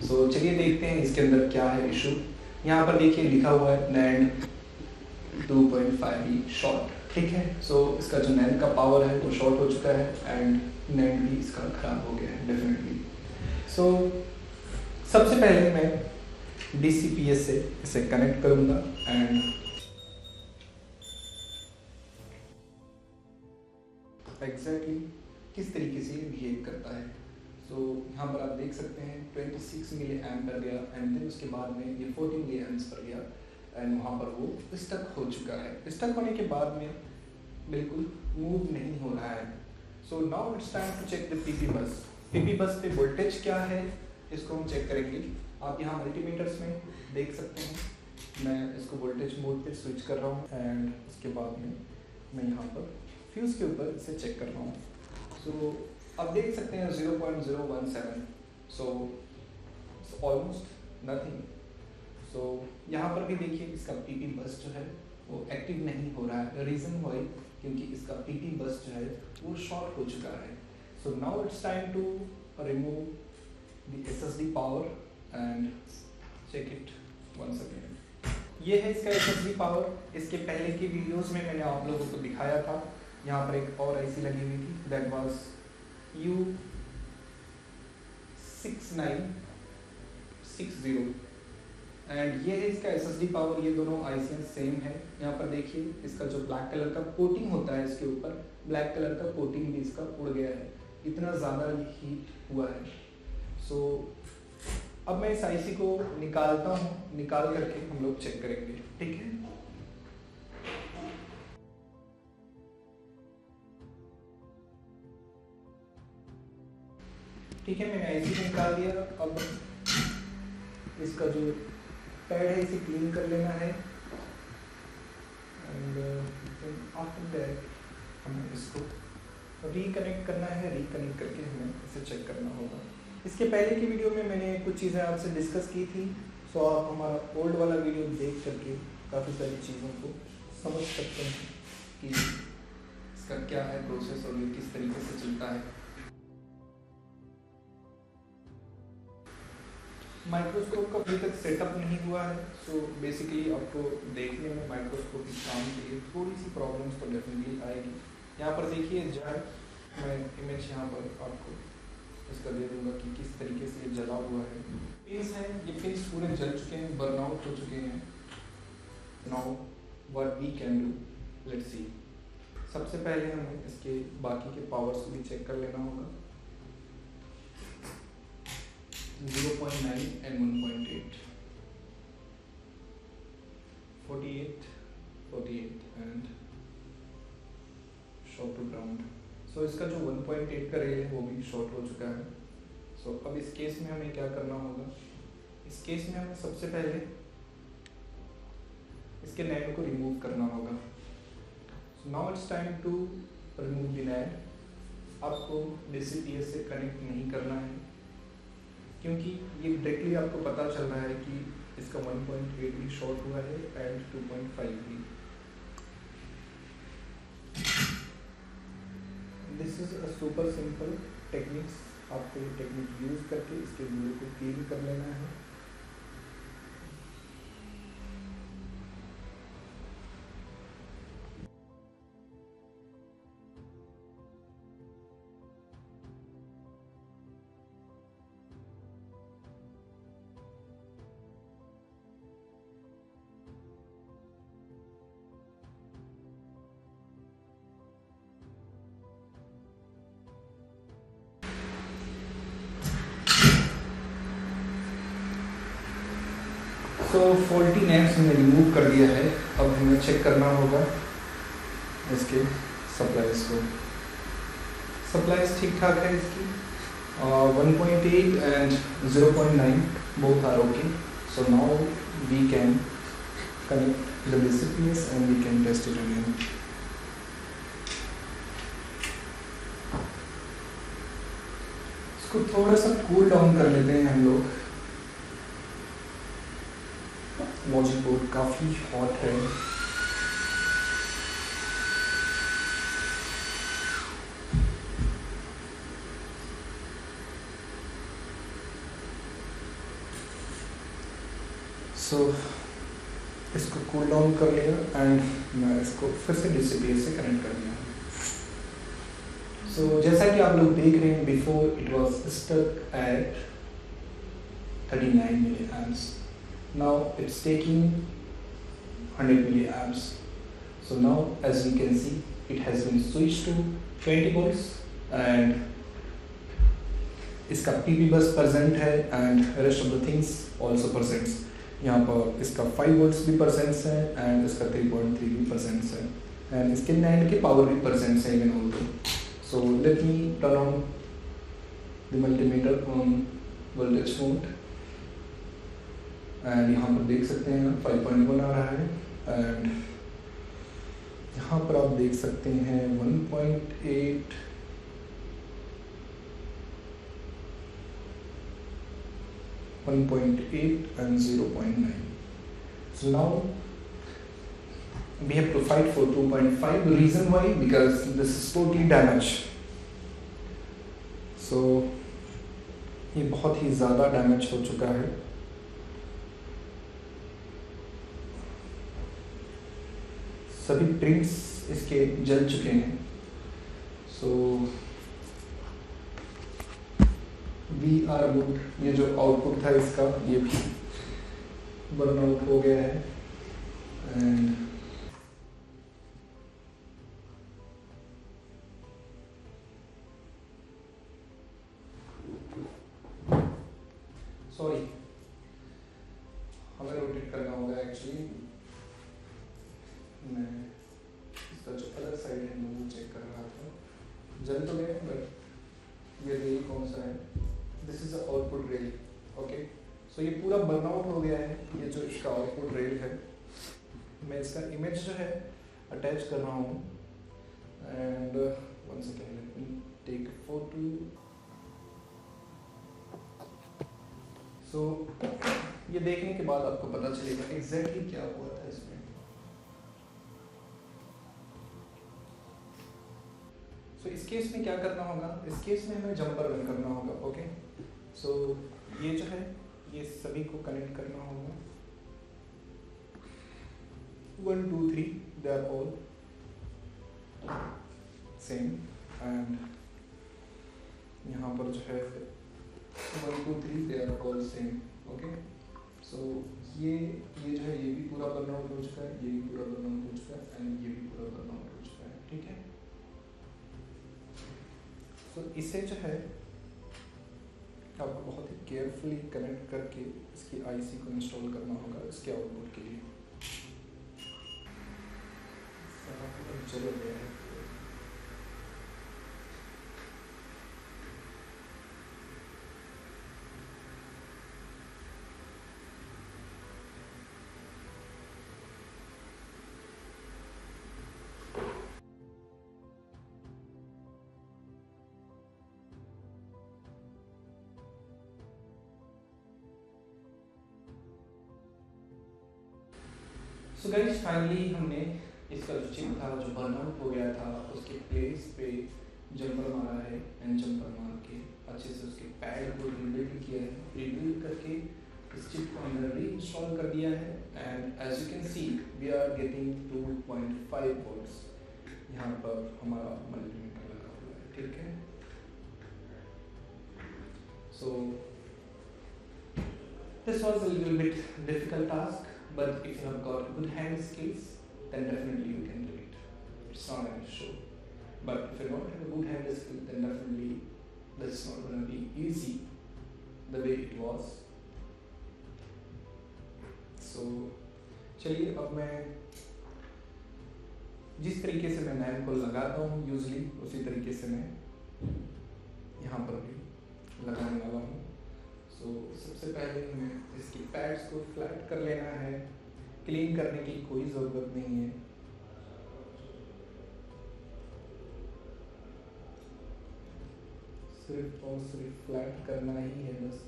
सो चलिए देखते हैं इसके अंदर क्या है इशू। यहाँ पर देखिए लिखा हुआ है NAND 2.5 शॉर्ट, ठीक है। सो इसका जो NAND का पावर है वो शॉर्ट हो चुका है एंड NAND भी इसका खराब हो गया है डेफिनेटली। सो सबसे पहले मैं DCPS से इसे कनेक्ट करूँगा एंड एग्जैक्टली किस तरीके से बिहेव करता है। सो यहाँ पर आप देख सकते हैं 26 मिली एम्प पर गया एंड देन उसके बाद में ये 14 मिली एम्प्स पर गया एंड वहाँ पर वो स्टक हो चुका है। स्टक होने के बाद में बिल्कुल मूव नहीं हो रहा है। So now it's time to check the PP bus. PP बस पे वोल्टेज क्या है इसको हम चेक करेंगे। आप यहाँ मल्टीमीटर्स में देख सकते हैं, मैं इसको वोल्टेज मोड पे स्विच कर रहा हूँ एंड उसके बाद में मैं यहाँ पर फ्यूज़ के ऊपर इसे चेक कर रहा हूँ। सो आप देख सकते हैं 0.017, सो ऑलमोस्ट नथिंग। सो यहाँ पर भी देखिए इसका PP बस जो है वो एक्टिव नहीं हो रहा है। रीज़न वाई क्योंकि इसका PP बस जो है वो शॉर्ट हो चुका है। So now it's time to remove the SSD power and check it once again. ये है इसका SSD पावर। इसके पहले की वीडियोस में मैंने आप लोगों को दिखाया था। यहाँ पर एक और IC लगी हुई थी, दैट वाज U6960 एंड ये है इसका SSD पावर। ये दोनों IC सेम है। यहाँ पर देखिए इसका जो ब्लैक कलर का कोटिंग होता है इसके ऊपर, ब्लैक कलर का कोटिंग भी इसका उड़ गया है, इतना ज़्यादा हीट हुआ है। सो अब मैं इस IC को निकालता हूँ, निकाल करके हम लोग चेक करेंगे, ठीक है। ठीक है, मैंने IC को निकाल दिया। अब इसका जो पैड है इसे क्लीन कर लेना है एंड आफ्टर दैट हमें इसको रिकनेक्ट करना है। रिकनेक्ट करके हमें इसे चेक करना होगा। इसके पहले की वीडियो में मैंने कुछ चीज़ें आपसे डिस्कस की थी। सो आप हमारा ओल्ड वाला वीडियो देख करके काफ़ी सारी चीज़ों को समझ सकते हैं कि इसका क्या है प्रोसेस और ये किस तरीके से चलता है। माइक्रोस्कोप का अभी तक सेटअप नहीं हुआ है। सो बेसिकली आपको देखने में माइक्रोस्कोपिक काम के लिए थोड़ी सी प्रॉब्लम्स तो डेफिनेटली आएगी। यहाँ पर देखिए जल, मैं इमेज यहाँ पर आपको इसका दे दूँगा कि किस तरीके से ये जला हुआ है। पिंस हैं, ये पिंस पूरे जल चुके हैं, बर्नआउट हो चुके हैं। Now what we can do, let's see. सबसे पहले हमें इसके बाकी के पावर्स को भी चेक कर लेना होगा। 0.9 and 1.8, 48 and short to ground। सो इसका जो 1.8 का रेल है वो भी शॉर्ट हो चुका है। सो अब इस केस में हमें क्या करना होगा। इस केस में हमें सबसे पहले इसके NAND को रिमूव करना होगा। So now it's time to remove the NAND। आपको DCPS से कनेक्ट नहीं करना है क्योंकि ये डायरेक्टली आपको पता चल रहा है कि इसका 1.8 भी शॉर्ट हुआ है एंड 2.5 भी। This is a super simple techniques. आपको ये टेक्निक यूज करके इसके वीडियो को क्लीन कर लेना है। सो 14 एम्प्स हमने रिमूव कर दिया है। अब हमें चेक करना होगा इसके सप्लाईज को। सप्लाईज ठीक ठाक है इसकी। 1.8 and 0.9 both are okay. So now we can connect the DCPS and we can test it again. इसको थोड़ा सा कूल डाउन कर लेते हैं हम लोग। लॉजिक बोर्ड काफ़ी हॉट है। सो इसको कूल डाउन कर लिया एंड मैं इसको फिर से DCPS से कनेक्ट कर दिया। सो जैसा कि आप लोग देख रहे हैं, before it was stuck at 39 milliamps, now it's taking 100 milliamps. So now as you can see it has been switched to 20 volts and इसका PV बस present है and rest of the things also present। यहाँ पर इसका 5 volts भी present है and इसका 3.3 भी present है and इसके 9 के power भी present है even also। So let me turn on the multimeter on voltage mode and यहाँ पर देख सकते हैं 5.1 आ रहा है and यहाँ पर आप देख सकते हैं 1.8 and 0.9। So now we have to fight for 2.5. The reason why, because this is totally damaged। So ये बहुत ही ज़्यादा डैमेज हो चुका है। सभी प्रिंट्स इसके जल चुके हैं। सो VR बोर्ड, ये जो आउटपुट था इसका, ये भी बर्न आउट हो गया है एंड सॉरी, हमें रोटेट करना होगा एक्चुअली। मैं इसका जो अदर साइड है वो चेक कर रहा था, जल तो गया बट ये रेल कौन सा है, this is the output rail. Okay, so ये पूरा बर्नआउट हो गया है, ये जो इसका आउटपुट रेल है। मैं इसका इमेज जो है अटैच कर रहा हूँ and one second, let me take a photo. So ये देखने के बाद आपको पता चलेगा एग्जैक्टली क्या हुआ था इसमें। सो इस केस में क्या करना होगा, इस केस में हमें जंपर रन करना होगा। ओके, सो ये जो है ये सभी को कनेक्ट करना होगा, 1 2 3 they are all same and यहाँ पर जो है 1 2 3 they are all same. Okay, so ये जो है ये भी पूरा बर्नआउट हो चुका है, ये भी पूरा बर्नआउट हो चुका है एंड ये भी पूरा बर्नआउट हो चुका है। ठीक है, तो इसे जो है आपको बहुत ही केयरफुली कनेक्ट करके इसकी IC को इंस्टॉल करना होगा इसके आउटपुट के लिए। चलो गया है। सो गाइस, फाइनली हमने इसका जो चिप था जो बर्नआउट हो गया था उसके प्लेस पे जंपर मारा है एंड जंपर मार के अच्छे से उसके पैड को रीबिल्ड किया है। रीबिल्ड करके इस चिप को हमने री इंस्टॉल कर दिया है and as you can see we are getting 2.5 volts. यहाँ पर हमारा मल्टीमीटर लगा हुआ है। ठीक है, so this was a little bit difficult task, but if you have got good hand skills then definitely you can do it, it's not an issue। but if you don't have a good hand skill then definitely that's not going to be easy the way it was। so चलिए, अब मैं जिस तरीके से मैं नैन को लगाता हूँ यूजली उसी तरीके से मैं यहाँ पर भी लगाने वाला हूँ। सो सबसे पहले हमें इसकी पैड्स को फ्लैट कर लेना है, क्लीन करने की कोई ज़रूरत नहीं है। सिर्फ और सिर्फ फ्लैट करना ही है बस।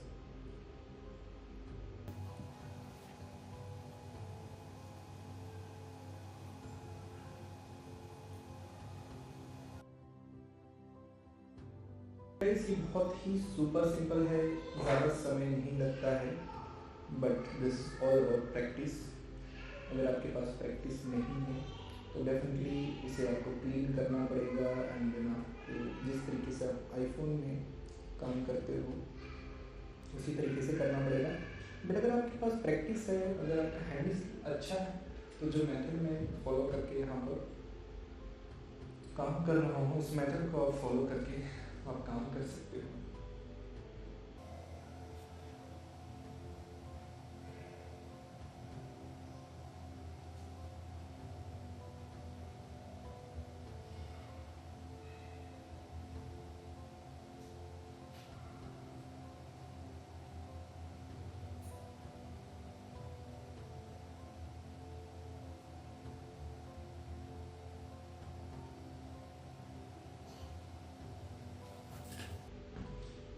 ये बहुत ही सुपर सिंपल है, ज़्यादा समय नहीं लगता है but this is all about practice. अगर आपके पास प्रैक्टिस नहीं है तो डेफिनेटली इसे आपको क्लीन करना पड़ेगा एंड देन आपको जिस तरीके से आप आईफोन में काम करते हो उसी तरीके से करना पड़ेगा। बट अगर आपके पास प्रैक्टिस है, अगर आपका हैंड अच्छा है, तो जो मेथड मैं फॉलो करके यहाँ पर काम कर रहा हूँ उस मेथड को आप फॉलो करके आप काम कर सकते हो।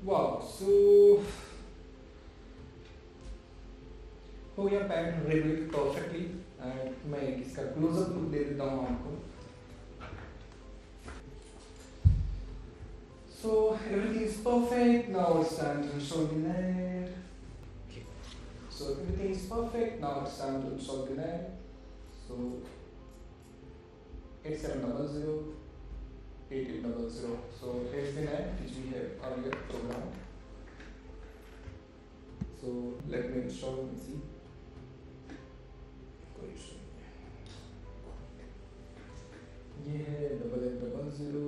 वाओ, सो हो गया पैटर्न रिवील परफेक्टली। एंड मैं इसका क्लोजअप लुक दे देता हूँ आपको। So everything is perfect. Now it's time to install the net. So everything is perfect. Now it's time to install the net. So 8700 8800. So here's the net which we have earlier programmed. So let me install and see. कोई issue नहीं है। ये है 8800.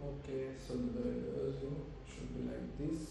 Okay, so the version should be like this.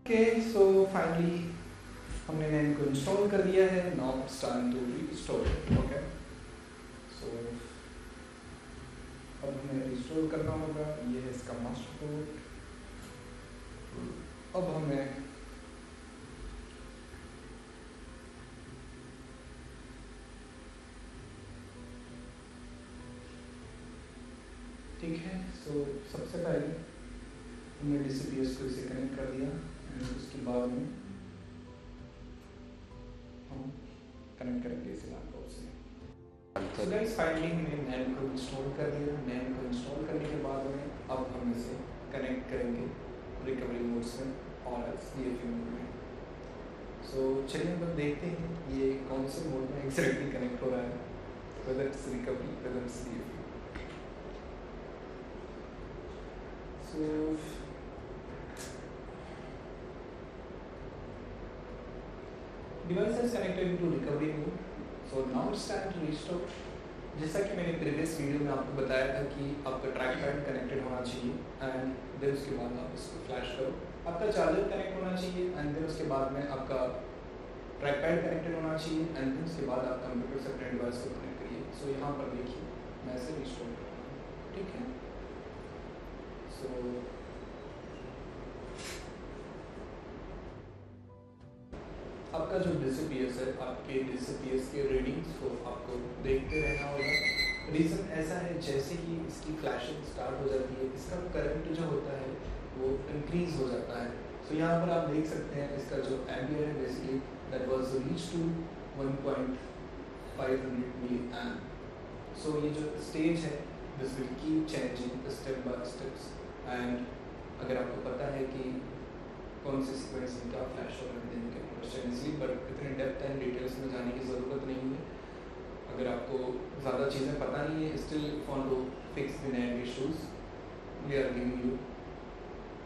Okay, so finally हमने नैन को install कर दिया है। Now it's time to restore it. Okay, so अब हमें रिस्टोर करना होगा। ये है इसका मास्टर कोड। अब हमें ठीक है। सो सबसे पहले हमने DCPS को इसे कनेक्ट कर दिया एंड उसके बाद में हम कनेक्ट करेंगे इसे लैपटॉप से। सो गाइस फाइनली हमने नैन को इंस्टॉल कर दिया। नैन को इंस्टॉल करने के बाद में अब हम इसे कनेक्ट करेंगे रिकवरी मोड से और DFU मोड में। सो चलिए हम देखते हैं ये कौन से मोड में एग्जैक्टली कनेक्ट हो रहा है, whether it's recovery, whether it's DFU. So device is connected to recovery mode. So now it's time to restore. जैसा कि मैंने प्रीवियस वीडियो में आपको बताया था कि आपका ट्रैक पैड कनेक्टेड होना चाहिए एंड देन उसके बाद आप इसको फ्लैश करो। आपका चार्जर कनेक्ट होना चाहिए एंड देन उसके बाद में आपका ट्रैक पैड कनेक्टेड होना चाहिए एंड देन उसके बाद आप कंप्यूटर से अपने डिवाइस को कनेक्ट करिए। सो यहाँ पर देखिए मैं इसे रिस्टोर कर रहा हूँ, ठीक है। सो आपका जो DCPS है, आपके DCPS के रीडिंग्स को आपको देखते रहना होगा रीज़न ऐसा है, जैसे ही इसकी फ्लैशिंग स्टार्ट हो जाती है, इसका करंट जो होता है वो इंक्रीज हो जाता है। सो यहाँ पर आप देख सकते हैं इसका जो एम्पियर है basically that was reach to 1.500 milli amp. So ये जो स्टेज है this will keep changing step by steps. And अगर आपको पता है कि कौन से सीक्वेंस में क्या फ्लैश हो रहा है, then you can understand easily, but इतने डेप्थ एंड डिटेल्स में जाने की ज़रूरत नहीं है। अगर आपको ज़्यादा चीज़ें पता नहीं है, still want to fix the NAND issues, we are giving you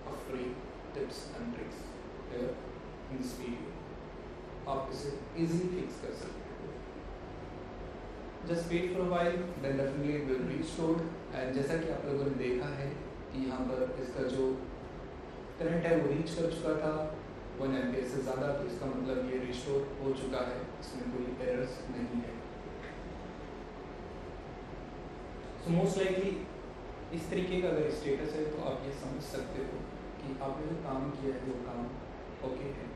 a free tips and tricks here in this video. आप इसे इजीली फिक्स कर सकते हो। Just wait for a while, then definitely it will restore. And जैसा कि आप लोगों ने देखा है कि यहाँ पर इसका जो करंट है वो रीच कर चुका था 1 एम्पियर से ज़्यादा, तो इसका मतलब ये रिस्टोर हो चुका है, इसमें कोई एरर्स नहीं है। सो मोस्ट लाइकली इस तरीके का अगर स्टेटस है तो आप ये समझ सकते हो कि आपने जो काम किया है वो काम ओके है।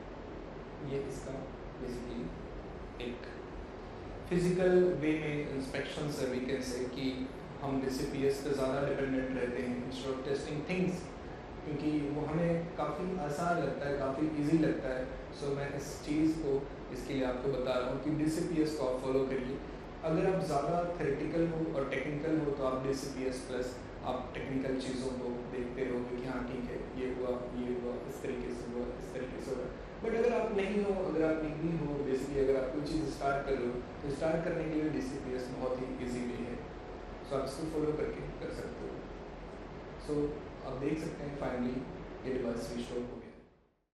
ये इसका बेसिकली एक फिजिकल वे में इंस्पेक्शन से वी कैन से कि हम DCPS पे ज़्यादा डिपेंडेंट रहते हैं इंस्टेड ऑफ टेस्टिंग थिंग्स, क्योंकि वो हमें काफ़ी आसान लगता है, काफ़ी इजी लगता है। सो मैं इस चीज़ को इसके लिए आपको बता रहा हूँ कि DCPS को आप फॉलो करिए। अगर आप ज़्यादा थ्योरेटिकल हो और टेक्निकल हो तो आप DCPS प्लस आप टेक्निकल चीज़ों को देखते रहोगे कि हाँ ठीक है, ये हुआ, इस तरीके से हुआ, इस तरीके से हुआ। बट अगर आप नहीं हो, अगर आप न्यूबी हो, बेसिकली अगर आप कोई चीज़ स्टार्ट कर रहे हो तो स्टार्ट करने के लिए DCPS बहुत ही ईजी वे है। सो आप इसको फॉलो करके कर सकते हो। सो आप देख सकते हैं फाइनली ये डिवाइस रिस्टोर